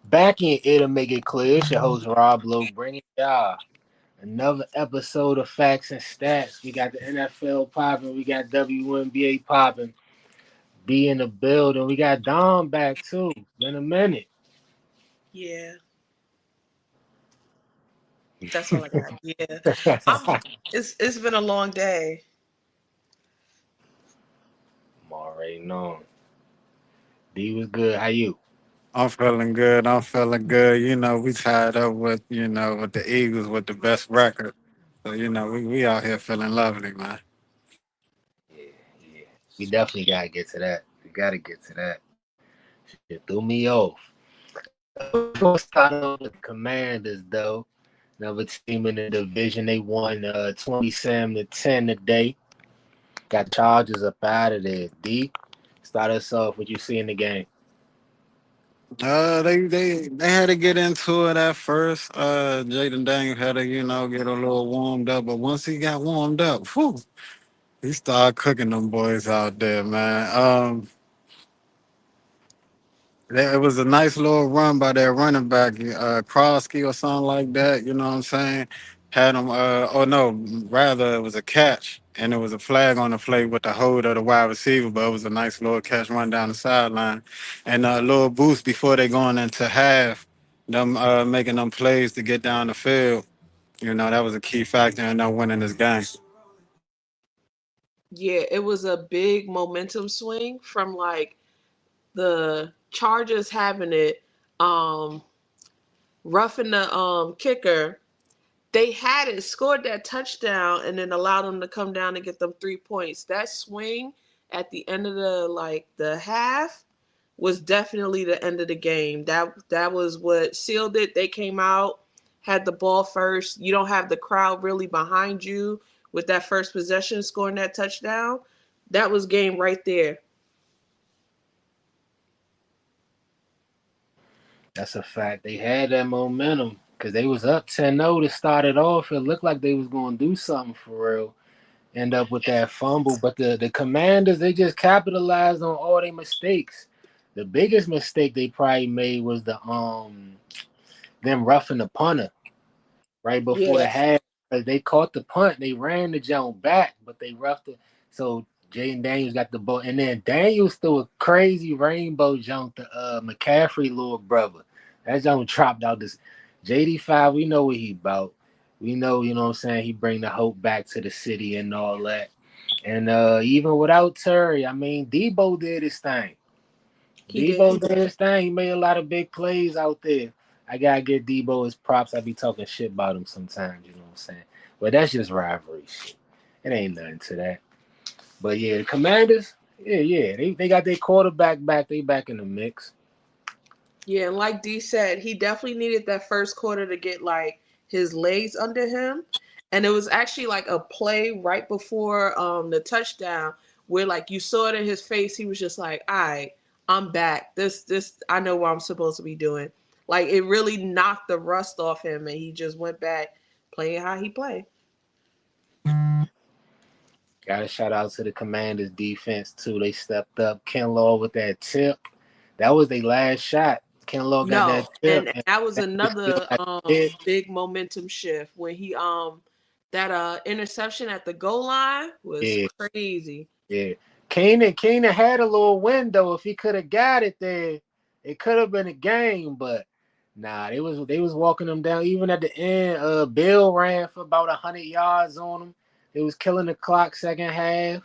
Back in It'll Make It Clear. It's your host Rob Lowe bringing y'all another episode of Facts and Stats. We got the NFL popping, we got WNBA popping, B in the building. We got Dom back too. Been a minute. Yeah, that's all I got. Yeah, I'm. It's been a long day. I'm already knowing. D was good. How you? I'm feeling good. I'm feeling good. We tied up with the Eagles with the best record. So, we out here feeling lovely, man. Yeah, yeah. We definitely gotta get to that. We gotta get to that. Shit threw me off. We're gonna start off with the Commanders though. Another team in the division. They won 27-10 today. Got the Chargers up out of there. D, start us off. What you see in the game? They had to get into it at first. Jaden Daniel had to, get a little warmed up. But once he got warmed up, whew, he started cooking them boys out there, man. It was a nice little run by that running back, Krosky or something like that. You know what I'm saying? Had him. Oh no, rather it was a catch, and it was a flag on the play with the hold of the wide receiver. But it was a nice little catch run down the sideline, and a little boost before they going into half. Them making them plays to get down the field. That was a key factor in them winning this game. Yeah, it was a big momentum swing from like the Chargers having it, um, roughing the kicker. They had it, scored that touchdown, and then allowed them to come down and get them 3 points. That swing at the end of the half was definitely the end of the game. That was what sealed it. They came out, had the ball first. You don't have the crowd really behind you with that first possession, scoring that touchdown. That was game right there. That's a fact. They had that momentum because they was up 10-0 to start it off. It looked like they was going to do something for real. End up with that fumble. But the Commanders, they just capitalized on all their mistakes. The biggest mistake they probably made was them roughing the punter right before the Yeah. half. They caught the punt, they ran the jump back, but they roughed it. So Jaden Daniels got the ball, and then Daniels threw a crazy rainbow jump to McCaffrey little brother. That jump dropped out this JD5. We know what he about. We know, you know what I'm saying. He bring the hope back to the city and all that. And even without Terry, I mean, Debo did his thing. He Debo did. did his thing. He made a lot of big plays out there. I gotta give Debo his props. I be talking shit about him sometimes, you know what I'm saying? But that's just rivalry shit. It ain't nothing to that. But yeah, the Commanders, yeah. They got their quarterback back. They back in the mix. Yeah, and like D said, he definitely needed that first quarter to get like his legs under him. And it was actually like a play right before the touchdown where like you saw it in his face, he was just like, all right, I'm back. This I know what I'm supposed to be doing. Like it really knocked the rust off him and he just went back playing how he played. Got to shout out to the Commanders defense too. They stepped up. Ken Law with that tip. That was their last shot. Ken Law got No, that tip, and and that was that was still another got hit. big momentum shift when he that interception at the goal line was Yeah, crazy. yeah. Keenan had a little window. If he could have got it there, it could have been a game. But nah, they was walking them down. Even at the end, Bill ran for about 100 yards on them. It was killing the clock second half.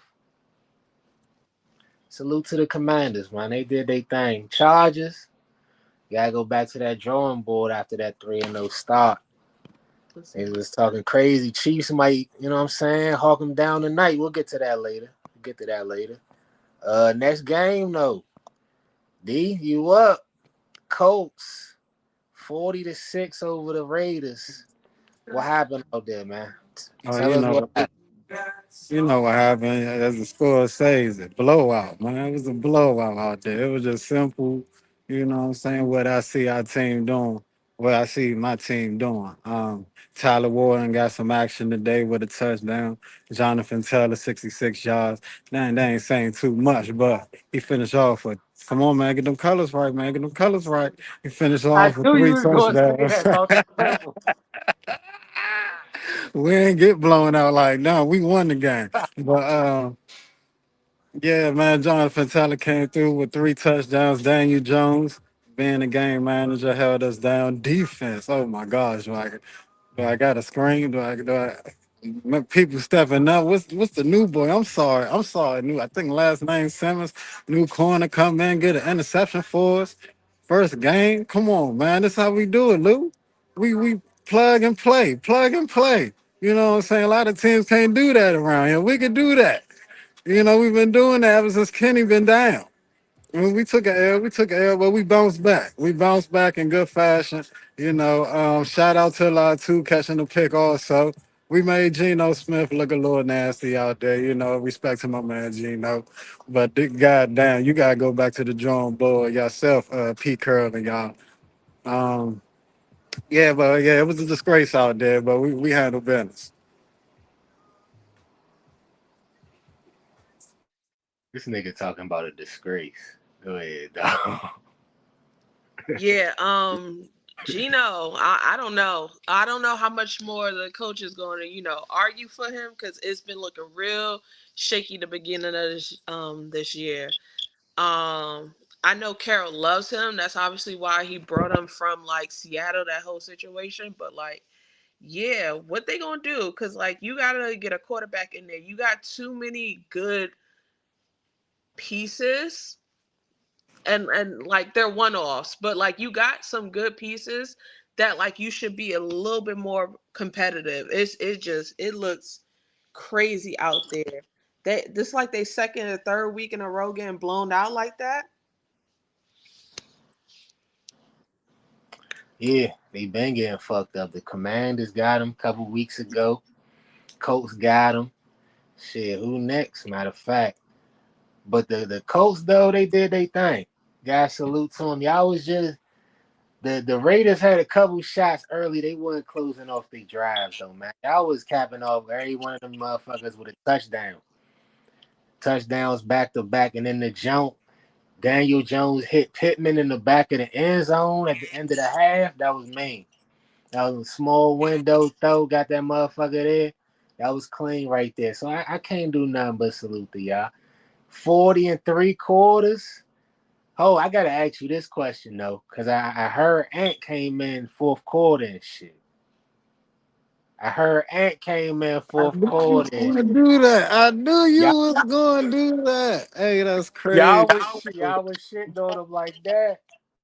Salute to the Commanders, man. They did their thing. Chargers, gotta go back to that drawing board after that 3-0 start. They Listen, was talking crazy. Chiefs might, you know what I'm saying, hawk them down tonight. We'll get to that later. We'll get to that later. Next game though. D, you up? Colts 40-6 over the Raiders. What happened out there, man? Oh, Tell us what happened. You know what happened, as the score says, it blowout, man. It was a blowout out there. It was just simple, what I'm saying, what I see our team doing, what I see my team doing. Tyler Warren got some action today with a touchdown. Jonathan Taylor, 66 yards. They ain't saying too much, but he finished off with Come on, man, get them colors right, man. Get them colors right. He finished I off with knew you three was gonna say touchdowns. that about the purple. We ain't get blown out like no. We won the game, but yeah, man. Jonathan Taylor came through with three touchdowns. Daniel Jones, being the game manager, held us down. Defense, oh my gosh, like do I got to scream? People stepping up? What's the new boy? I'm sorry. New. I think last name Simmons. New corner come in, get an interception for us. First game. Come on, man. This how we do it, Lou. We plug and play, plug and play. You know what I'm saying? A lot of teams can't do that around here. We can do that. You know, we've been doing that ever since Kenny been down. When we took a L, we took a L, but we bounced back. We bounced back in good fashion. You know, shout out to two catching the pick also. We made Geno Smith look a little nasty out there, you know, respect to my man Geno. But goddamn, you gotta go back to the drawing board yourself, Pete Curley, y'all. Um, yeah, but yeah, it was a disgrace out there, but we handled business. This nigga talking about a disgrace. Go ahead, dog. Yeah, Gino, I don't know. I don't know how much more the coach is going to, argue for him because it's been looking real shaky the beginning of this year. I know Carroll loves him. That's obviously why he brought him from like Seattle, that whole situation. But like, yeah, what they gonna do? Because like, you gotta get a quarterback in there. You got too many good pieces and like they're one-offs, but like you got some good pieces that like you should be a little bit more competitive. It looks crazy out there. They this like they second or third week in a row getting blown out like that. Yeah, they been getting fucked up. The Commanders got him a couple weeks ago. Colts got him. Shit, who next? Matter of fact. But the Colts though, they did their thing. Guys, salute to them. Y'all was just the Raiders had a couple shots early. They weren't closing off their drives though, man. Y'all was capping off every one of them motherfuckers with a touchdown. Touchdowns back to back, and then the jump. Daniel Jones hit Pittman in the back of the end zone at the end of the half. That was mean. That was a small window throw. Got that motherfucker there. That was clean right there. So I can't do nothing but salute to y'all. 40 and three quarters. Oh, I gotta ask you this question though, because I heard Ant came in fourth quarter and shit. I heard Ant came in I fourth knew you was quarter and gonna shit. do that. I knew you Y'all, was gonna do that. Hey, that's y'all crazy. was y'all was shitting on him like that.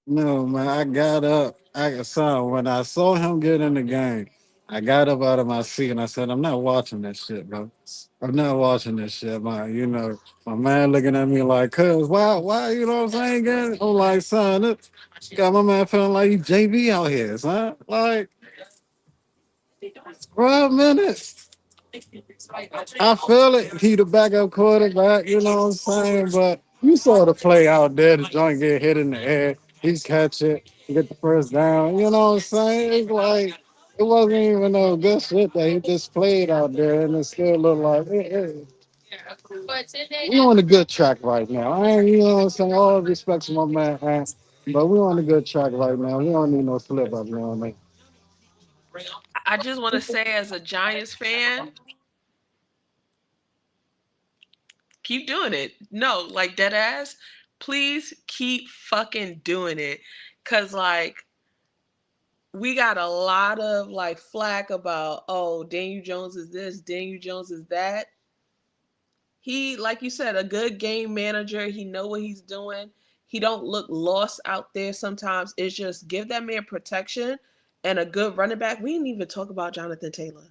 No, man, I got up. I saw when I saw him get in the game. I got up out of my seat and I said, "I'm not watching this shit, bro. I'm not watching this shit, man." You know, my man looking at me like, "Cuz, why? You know what I'm saying?" Again, I'm like, "Son, it got my man feeling like he JB out here, son. Like, 12 minutes." I feel it. He the backup quarterback, you know what I'm saying? But you saw the play out there. The joint get hit in the air. He catch it, get the first down. You know what I'm saying? It's like it wasn't even no good shit that he just played out there, and it still looked like we on a good track right now. I ain't, you know what I'm saying? All respect to my man, but we on a good track right now. We don't need no slip up, you know what I mean? I just want to say, as a Giants fan, keep doing it. No, like dead ass. Please keep fucking doing it, cause like we got a lot of like flack about, oh, Daniel Jones is this, Daniel Jones is that. He, like you said, a good game manager. He know what he's doing. He don't look lost out there sometimes. It's just give that man protection and a good running back. We didn't even talk about Jonathan Taylor.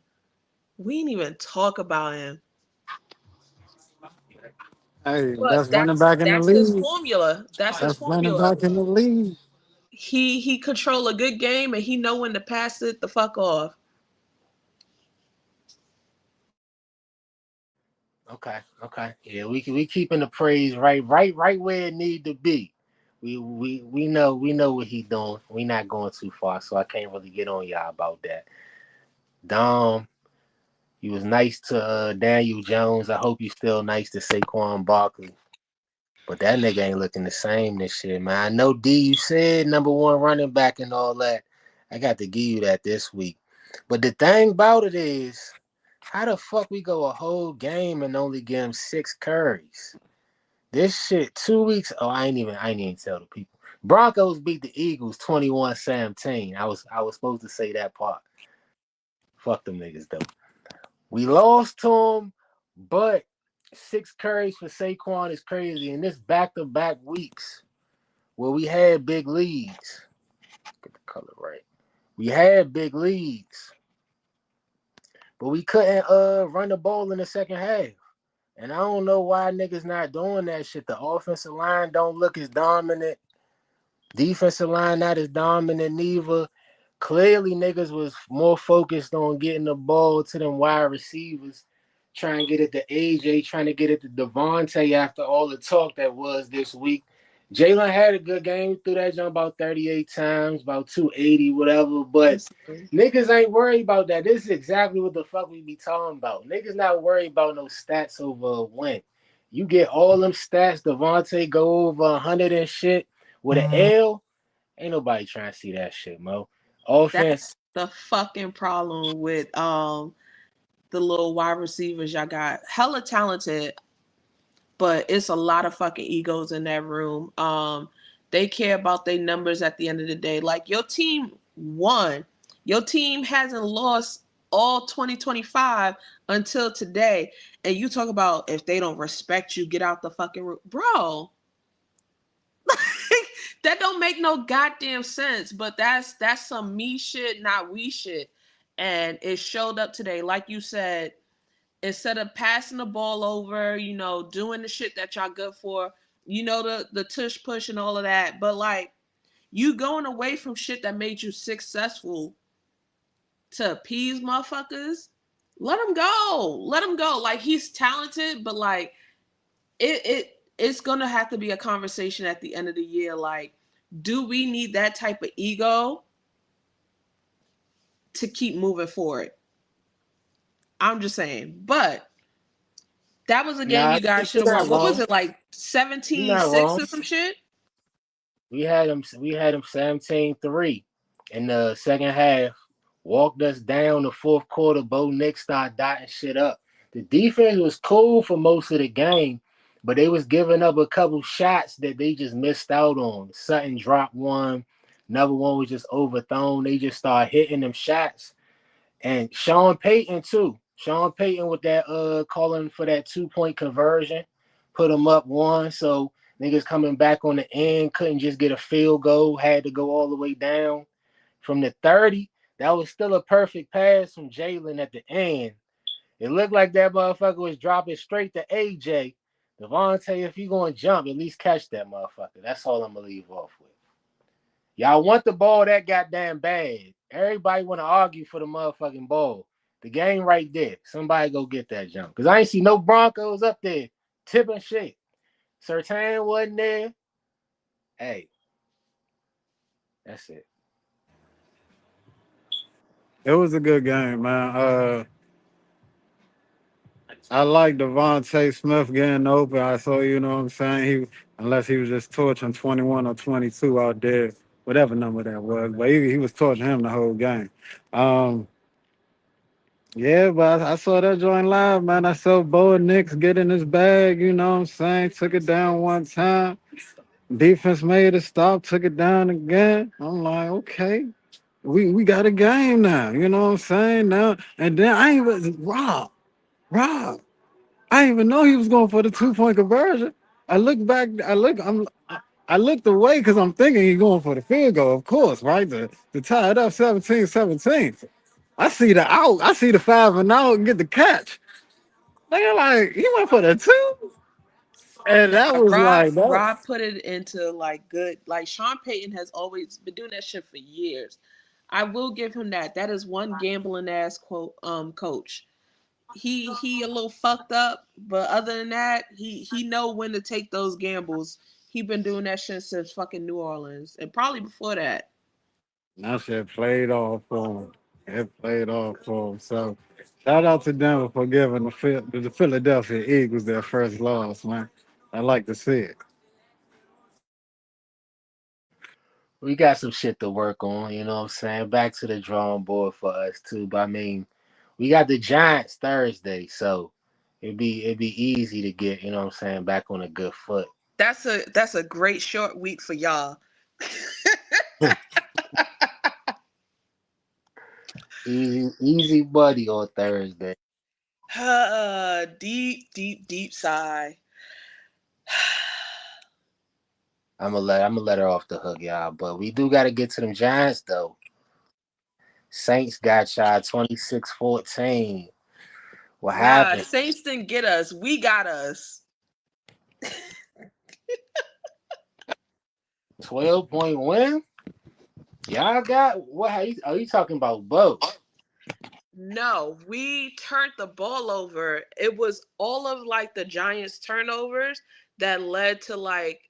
We didn't even talk about him. Hey, But best running back in the that's his league. formula. That's his Best running formula. back in the league. He control a good game and he know when to pass it the fuck off. Okay. Yeah, we keeping the praise right where it need to be. We know what he doing. We not going too far, so I can't really get on y'all about that. Dom, you was nice to Daniel Jones. I hope you still nice to Saquon Barkley. But that nigga ain't looking the same this year, man. I know D, you said number one running back and all that. I got to give you that this week. But the thing about it is, how the fuck we go a whole game and only give him 6 carries? This shit 2 weeks. Oh, I ain't even tell the people. Broncos beat the Eagles 21-17. I was supposed to say that part. Fuck them niggas though. We lost to them, but 6 carries for Saquon is crazy. And this back-to-back weeks where we had big leads. Get the color right. We had big leads, but we couldn't run the ball in the second half. And I don't know why niggas not doing that shit. The offensive line don't look as dominant. Defensive line not as dominant neither. Clearly niggas was more focused on getting the ball to them wide receivers, trying to get it to AJ, trying to get it to Devontae after all the talk that was this week. Jalen had a good game, threw that jump about 38 times, about 280, whatever. But Listen, niggas ain't worried about that. This is exactly what the fuck we be talking about. Niggas not worried about no stats over a win. You get all them stats, Devontae go over 100 and shit with an L. Ain't nobody trying to see that shit, Mo. Offense, that's the fucking problem with the little wide receivers y'all got. Hella talented, but it's a lot of fucking egos in that room. They care about their numbers at the end of the day. Like your team won. Your team hasn't lost all 2025 until today. And you talk about if they don't respect you, get out the fucking room. Bro, that don't make no goddamn sense. But that's some me shit, not we shit. And it showed up today. Like you said, instead of passing the ball over, doing the shit that y'all good for, the tush push and all of that. But like you going away from shit that made you successful to appease motherfuckers, let him go. Let him go. Like he's talented, but like it's gonna have to be a conversation at the end of the year. Like, do we need that type of ego to keep moving forward? I'm just saying. But that was a game nah, you guys should you're have not won. What was wrong. it, like You're seventeen not six wrong. or some shit? We had them 17-3 in the second half. Walked us down the fourth quarter. Bo Nix started dotting shit up. The defense was cool for most of the game, but they was giving up a couple shots that they just missed out on. Sutton dropped one. Another one was just overthrown. They just started hitting them shots. And Sean Payton too. Sean Payton with that calling for that 2-point conversion, put them up one. So niggas coming back on the end couldn't just get a field goal, had to go all the way down from the 30. That was still a perfect pass from Jalen at the end. It looked like that motherfucker was dropping straight to AJ. Devontae, if you gonna jump, at least catch that motherfucker. That's all I'm gonna leave off with. Y'all want the ball that goddamn bad. Everybody want to argue for the motherfucking ball. The game right there. Somebody go get that jump. Because I ain't see no Broncos up there tipping shit. Sertan wasn't there. Hey, that's it. It was a good game, man. I like Devontae Smith getting open. I saw, you know what I'm saying? Unless he was just torching 21 or 22 out there, whatever number that was. But he was torching him the whole game. Um, yeah, but I saw that joint live, man. I saw Bo Nix get in his bag, you know what I'm saying? Took it down one time. Defense made it stop, took it down again. I'm like, okay, we got a game now, you know what I'm saying? Now and then I ain't even Rob. I didn't even know he was going for the 2-point conversion. I look back, I looked away because I'm thinking he's going for the field goal, of course, right? To tie it up 17-17. I see the out, I see the 5 and out and get the catch. They like, he went for the two. And that Nah, was Rob like that. Rob put it into like good. Like Sean Payton has always been doing that shit for years. I will give him that. That is one gambling ass quote coach. He a little fucked up, but other than that, he know when to take those gambles. He been doing that shit since fucking New Orleans, and probably before that. That shit played off for him. It played off for him. So shout out to Denver for giving the Philadelphia Eagles their first loss, man. I like to see it. we got some shit to work on. You know what I'm saying? Back to the drawing board for us too. But I mean, we got the Giants Thursday, so it'd be easy to get, you know what I'm saying, back on a good foot. That's a great short week for y'all. Easy buddy on Thursday. Deep, deep, deep sigh. I'm gonna let her off the hook, y'all. But we do gotta get to them Giants though. Saints got shot 26-14. What Bruh, happened? Saints didn't get us. We got us. 12-point win? Y'all got what? Are you talking about both? No, we turned the ball over. It was all of like the Giants turnovers that led to like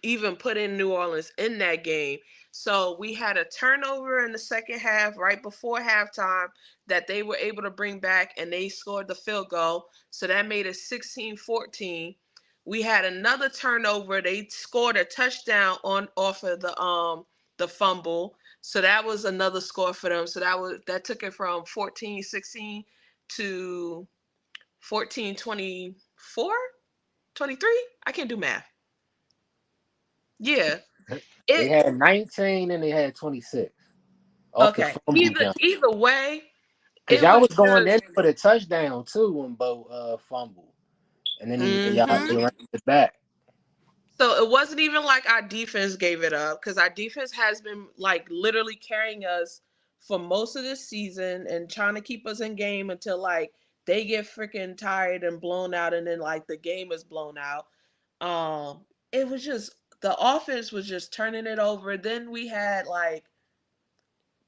even putting New Orleans in that game. So we had a turnover in the second half right before halftime that they were able to bring back and they scored the field goal. So that made it 16-14. We had another turnover. They scored a touchdown on off of the fumble. So that was another score for them. So that took it from 14-16 to 14-24, 23. I can't do math. Yeah. They It had 19 and they had 26 off the okay. fumble Either jump. either way, Cause it y'all was was going in just for the touchdown too when Bo fumbled, and then y'all mhm. they ran it back. So it wasn't even like our defense gave it up because our defense has been like literally carrying us for most of this season and trying to keep us in game until like they get freaking tired and blown out and then like the game is blown out. It was just the offense was just turning it over. Then we had like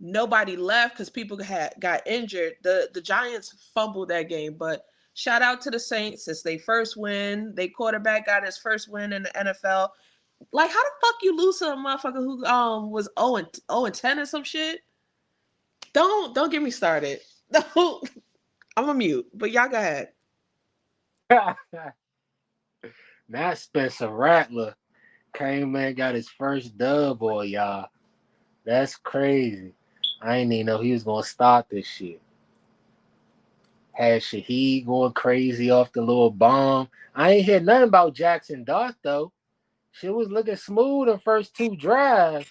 nobody left because people had got injured. The Giants fumbled that game, but shout out to the Saints. It's their first win. They quarterback got his first win in the NFL. Like, how the fuck you lose to a motherfucker who was 0-10 or some shit? Don't get me started. Don't. I'm a mute, but y'all go ahead. Not Spencer Rattler came in, got his first dub, boy, y'all. That's crazy. I ain't even know he was gonna start this shit. Had Shaheed going crazy off the little bomb. I ain't hear nothing about Jackson Dart though. Shit was looking smooth the first two drives.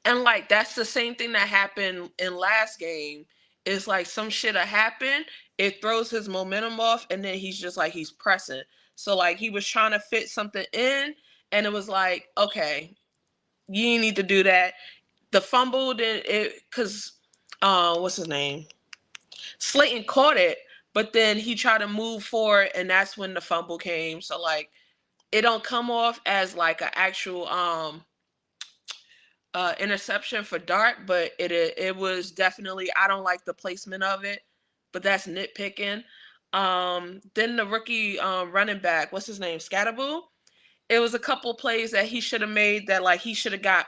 And like that's the same thing that happened in last game. It's like some shit'll happen, it throws his momentum off, and then he's just like he's pressing. So like he was trying to fit something in, and it was like, okay, you need to do that. The fumble did it because what's his name? Slayton caught it, but then he tried to move forward, and that's when the fumble came. So like it don't come off as like an actual interception for Dart, but it was definitely I don't like the placement of it, but that's nitpicking. Then the rookie running back, what's his name, Scatterboo? It was a couple plays that he should have made that like he should have got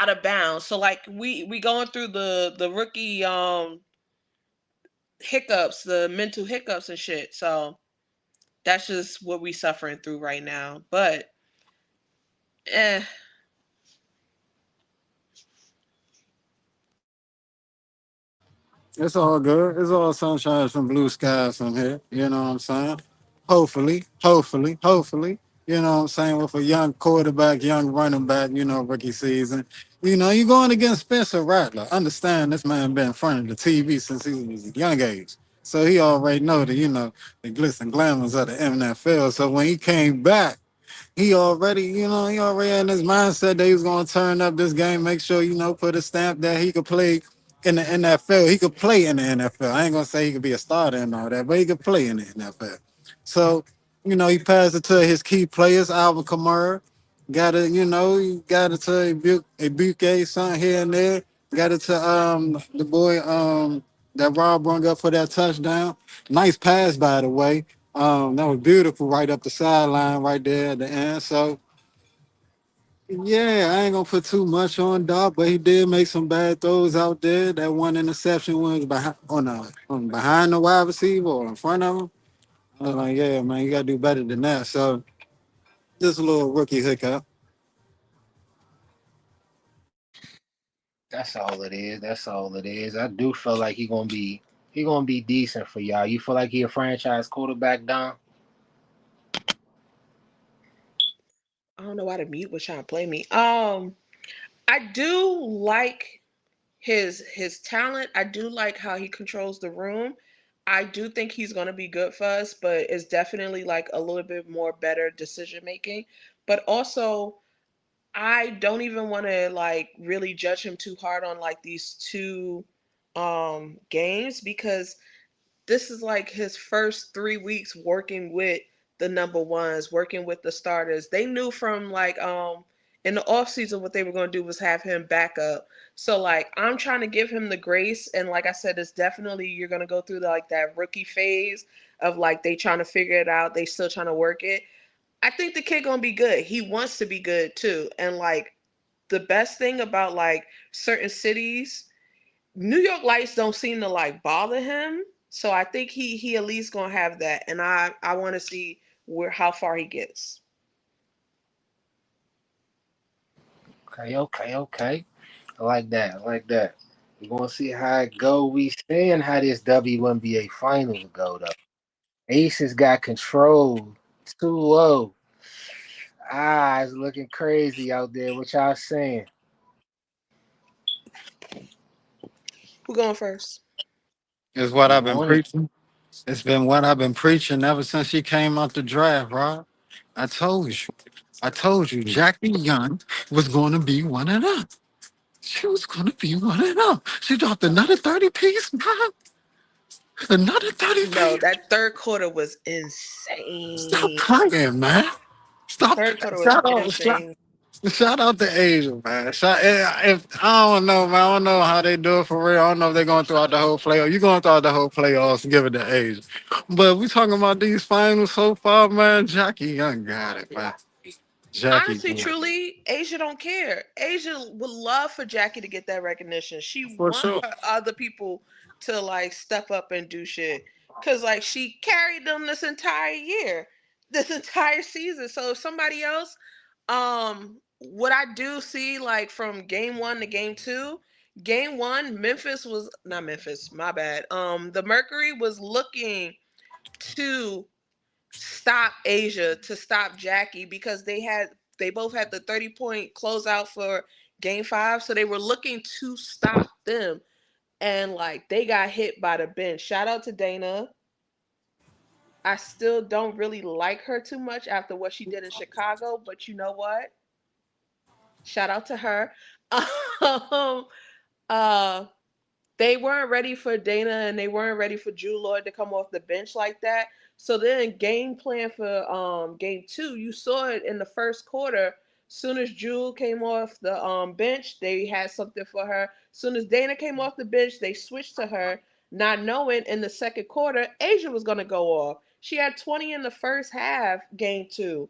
out of bounds. So like we going through the rookie hiccups, the mental hiccups and shit. So that's just what we suffering through right now. But eh, It's all good. It's all sunshine from blue skies from here. You know what I'm saying? Hopefully. You know what I'm saying? With a young quarterback, young running back, rookie season. You're going against Spencer Rattler. Understand this man been in front of the TV since he was a young age. So he already know the glitz and glamours of the NFL. So when he came back, he already had his mindset that he was going to turn up this game, make sure, put a stamp that he could play in the NFL. He could play in the NFL. I ain't going to say he could be a starter and all that, but he could play in the NFL. So, he passed it to his key players, Alvin Kamara. Got it to Ibuke, son here and there. Got it to the boy that Rob brung up for that touchdown. Nice pass, by the way. That was beautiful right up the sideline right there at the end. So yeah, I ain't gonna put too much on Doc, but he did make some bad throws out there. That one interception was on behind the wide receiver or in front of him. I was like, yeah, man, you gotta do better than that. So just a little rookie hiccup. That's all it is. That's all it is. I do feel like he gonna be decent for y'all. You feel like he a franchise quarterback, Don? I don't know why the mute was trying to play me. I do like his talent. I do like how he controls the room. I do think he's going to be good for us, but it's definitely like a little bit more better decision making. But also, I don't even want to like really judge him too hard on like these two games because this is like his first 3 weeks working with the number ones, working with the starters. They knew from like in the off season what they were going to do was have him back up. So like I'm trying to give him the grace, and like I said, it's definitely you're going to go through like that rookie phase of like they trying to figure it out, they still trying to work it. I think the kid going to be good. He wants to be good too. And like the best thing about like certain cities, New York lights don't seem to like bother him. So I think he at least gonna have that, and I want to see where how far he gets. Okay, okay, okay. I like that. I like that. We gonna see how it go. We seeing how this WNBA finals go though. Aces got control. 2-0. Ah, it's looking crazy out there. What y'all saying? Who going first? It's what Good I've been morning. preaching. It's been what I've been preaching ever since she came out the draft, Rob. I told you. I told you Jackie Young was going to be one of them. She was going to be one of them. She dropped another 30 piece, man. Another 30 No, piece. that third quarter was Stop insane. playing, man. Stop. Third quarter was Shout out. Shout, insane. shout out to Asia, man. If I don't know, man. I don't know how they do it for real. I don't know if they're going throughout the whole playoff. You going throughout the whole playoffs and give it to Asia. But we talking about these finals so far, man. Jackie Young got it, man. Jackie Honestly, Young. truly, Asia don't care. Asia would love for Jackie to get that recognition. She For want sure. her other people to like step up and do shit. Cause like she carried them this entire year, this entire season. So if somebody else, what I do see like from game one to game two, game one, Memphis was not Memphis, my bad. The Mercury was looking to stop Asia, to stop Jackie, because they both had the 30-point closeout for game five. So they were looking to stop them. And like they got hit by the bench. Shout out to Dana. I still don't really like her too much after what she did in Chicago, but you know what? Shout out to her. um, uh, they weren't ready for Dana and they weren't ready for Drew Lloyd to come off the bench like that. So then game plan for game two, you saw it in the first quarter. Soon as Drew came off the bench, they had something for her. Soon as Dana came off the bench, they switched to her, not knowing in the second quarter Asia was gonna go off. She had 20 in the first half, game two,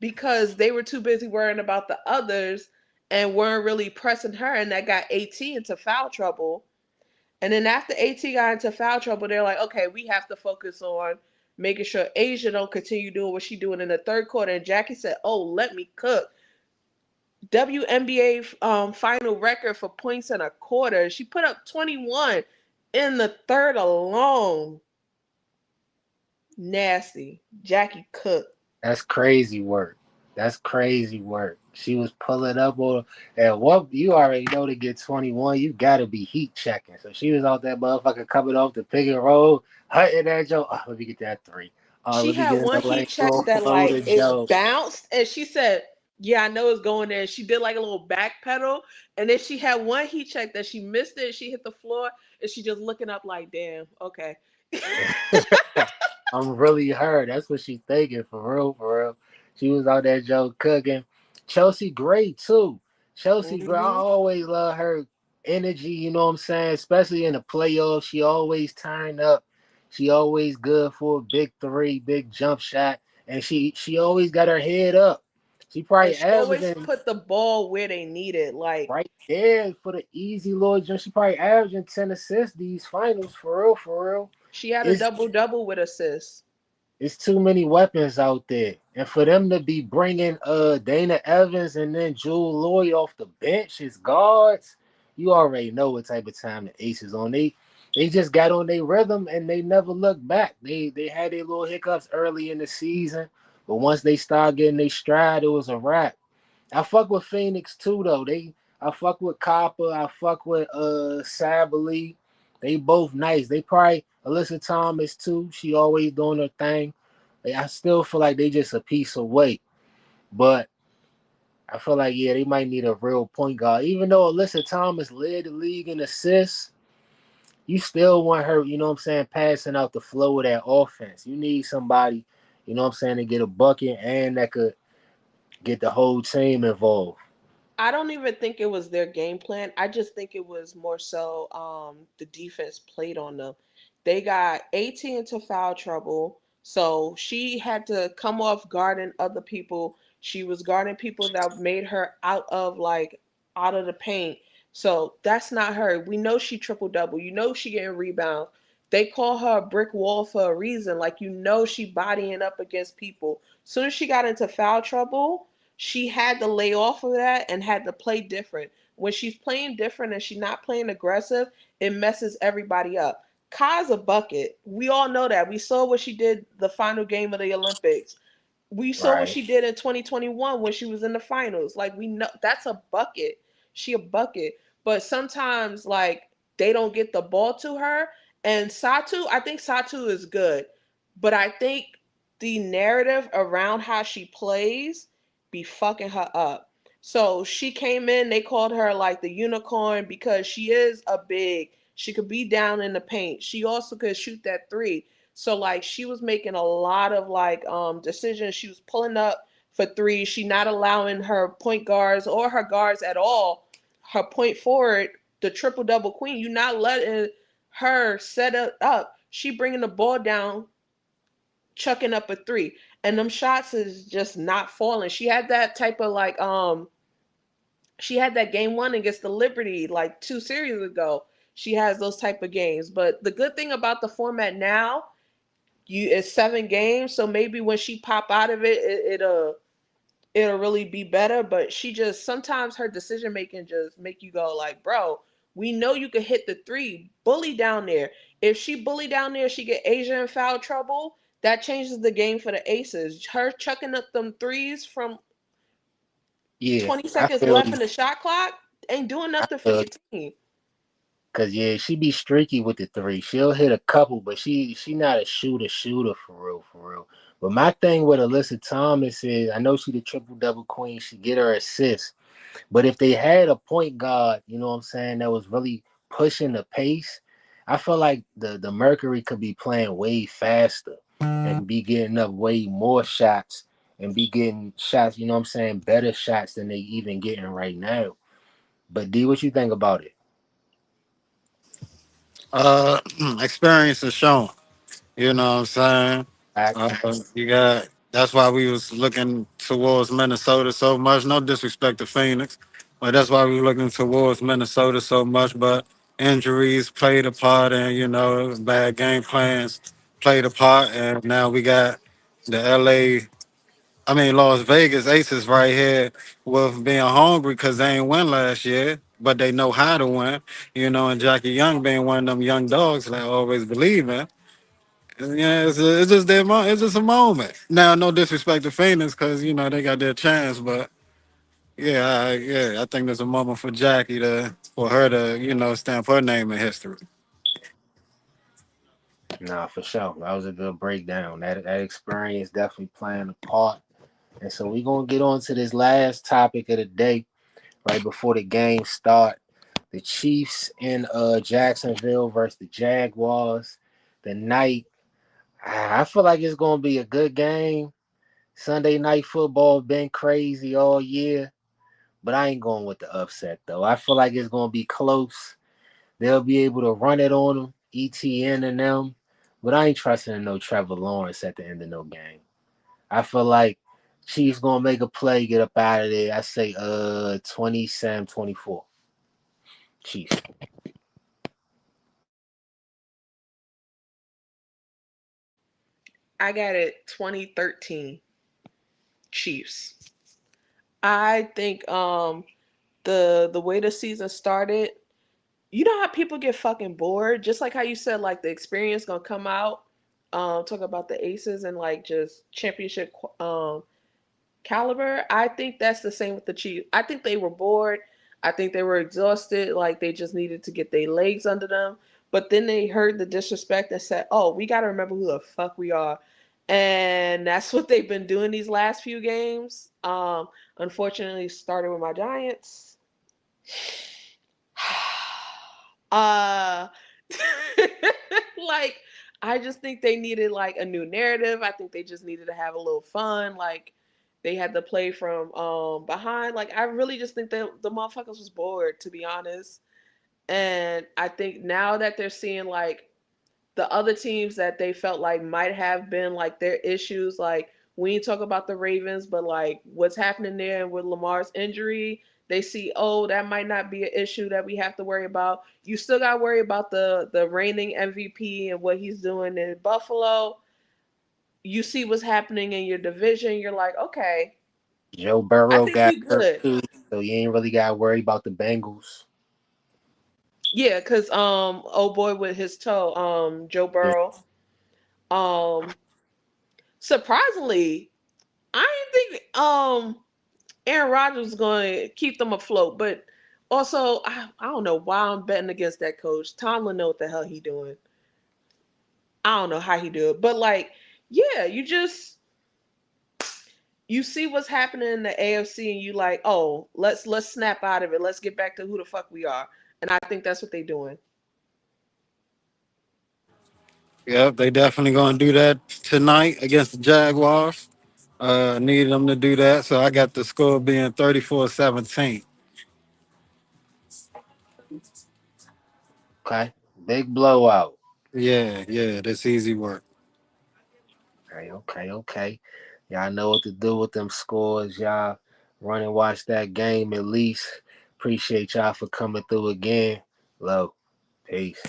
because they were too busy worrying about the others and weren't really pressing her, and that got AT into foul trouble. And then after AT got into foul trouble, they're like, okay, we have to focus on making sure Asia don't continue doing what she's doing in the third quarter. And Jackie said, oh, let me cook. WNBA final record for points in a quarter. She put up 21 in the third alone. Nasty. Jackie cooked. That's crazy work. That's crazy work. She was pulling up on and what you already know to get 21, you gotta be heat checking. So she was out that motherfucker coming off the pick and roll, hunting that Joe. Oh, let me get that three. Oh, She let me had get in one the lane, heat go check that flow like to it Joe. bounced, and she said, "Yeah, I know it's going there." She did like a little back pedal, and then she had one heat check that she missed it. She hit the floor, and she just looking up like, "Damn, okay." I'm really her. That's what she thinking for real, for real. She was out there Joe cooking. Chelsea Gray too. Chelsea Gray, I Hmm. always love her energy, you know what I'm saying? Especially in the playoffs. She always turned up. She always good for a big three, big jump shot. And she always got her head up. She And probably she always averaging put the ball where they need it. Like right there for the easy Lord jump. She probably averaging 10 assists these finals for real, for real. she had a It's double double with assists. It's too many weapons out there, and for them to be bringing Dana Evans and then Jewel Lloyd off the bench as guards, you already know what type of time the Aces on. They just got on their rhythm and they never looked back. They had their little hiccups early in the season, but once they started getting their stride, it was a wrap. I fuck with Phoenix too though. I fuck with Copper. I fuck with Sabali. They both nice. They probably Alyssa Thomas too. She always doing her thing. I still feel like they just a piece away. But I feel like yeah, they might need a real point guard. Even though Alyssa Thomas led the league in assists, you still want her, you know what I'm saying, passing out the flow of that offense. You need somebody, you know what I'm saying, to get a bucket and that could get the whole team involved. I don't even think it was their game plan. I just think it was more so the defense played on them. They got 18 into foul trouble, so she had to come off guarding other people. She was guarding people that made her out of the paint. So that's not her. We know she triple double. You know she getting rebounds. They call her a brick wall for a reason. Like you know she bodying up against people. Soon as she got into foul trouble, she had to lay off of that and had to play different. When she's playing different and she's not playing aggressive, it messes everybody up. Kai's a bucket. We all know that. We saw what she did the final game of the Olympics. We saw what Right. she did in 2021 when she was in the finals. Like we know that's a bucket. She a bucket. But sometimes like they don't get the ball to her. And Satu, I think Satu is good. But I think the narrative around how she plays be fucking her up. So she came in, they called her like the unicorn because she is a big. She could be down in the paint. She also could shoot that three. So like she was making a lot of decisions. She was pulling up for three. She not allowing her point guards or her guards at all. Her point forward, the triple double queen. You not letting her set it up. She bringing the ball down, chucking up a three, and them shots is just not falling. She had that type of she had that game one against the Liberty like 2 series ago. She has those type of games. But the good thing about the format now, it's 7 games, so maybe when she pop out of it, it'll really be better. But she just sometimes her decision making just make you go like, bro, we know you could hit the three, bully down there. If she bully down there, she get Asia in foul trouble. That changes the game for the Aces. Her chucking up them threes from Yeah, 20 I seconds feel left in you. the shot clock ain't doing I nothing for feel your you. team. Cause yeah, she be streaky with the three. She'll hit a couple, but she not a shooter for real, for real. But my thing with Alyssa Thomas is I know she the triple double queen. She get her assists. But if they had a point guard, you know what I'm saying, that was really pushing the pace, I feel like the Mercury could be playing way faster and be getting up way more shots and be getting shots, you know what I'm saying, better shots than they even getting right now. But D, what you think about it? Uh, experience is shown. You know what I'm saying? Facts. You got. That's why we was looking towards Minnesota so much. No disrespect to Phoenix, but that's why we were looking towards Minnesota so much. But injuries played a part, and bad game plans played a part. And now we got the LA. I mean Las Vegas Aces right here with being hungry because they ain't win last year, but they know how to win. And Jackie Young being one of them young dogs that I always believe in. Yeah, it's just it's just a moment. Now, no disrespect to Phoenix, because they got their chance, but I think there's a moment for Jackie for her to stamp her name in history. Nah, for sure. That was a good breakdown. That experience definitely playing a part. And so we're gonna get on to this last topic of the day right before the game start. The Chiefs in Jacksonville versus the Jaguars. The night, I feel like it's gonna be a good game. Sunday night football been crazy all year, but I ain't going with the upset though. I feel like it's gonna be close. They'll be able to run it on them, ETN and them, but I ain't trusting in no Trevor Lawrence at the end of no game. I feel like Chiefs gonna make a play, get up out of there. I say 27-24. Chiefs. I got it 2013 Chiefs. I think the way the season started, you know how people get fucking bored, just like how you said like the experience gonna come out. Talk about the aces and like just championship caliber. I think that's the same with the Chiefs. I think they were bored. I think they were exhausted. Like they just needed to get their legs under them. But then they heard the disrespect and said, "Oh, we got to remember who the fuck we are." And that's what they've been doing these last few games. Unfortunately, started with my Giants. uh, like I just think they needed like a new narrative. I think they just needed to have a little fun. Like they had to play from behind. Like I really just think that the motherfuckers was bored, to be honest. And I think now that they're seeing like the other teams that they felt like might have been like their issues, like we ain't talk about the Ravens, but like what's happening there with Lamar's injury, they see, oh, that might not be an issue that we have to worry about. You still got to worry about the reigning MVP and what he's doing in Buffalo. You see what's happening in your division. You're like, okay, Joe I Burrow think got we hurt good. too, so you ain't really got to worry about the Bengals. Yeah, cause oh boy with his toe, Joe Yeah. Burrow, um, surprisingly, I didn't think Aaron Rodgers is going to keep them afloat, but also I don't know why I'm betting against that coach. Tomlin know what the hell he doing. I don't know how he do it, but like, yeah, you see what's happening in the AFC, and you like, oh, let's snap out of it. Let's get back to who the fuck we are, and I think that's what they doing. Yep, they definitely gonna do that tonight against the Jaguars. Needed them to do that, so I got the score being 34-17. Okay, big blowout. Yeah, yeah, that's easy work. Okay, okay, okay. Y'all know what to do with them scores. Y'all run and watch that game at least. Appreciate y'all for coming through again. Low. Peace.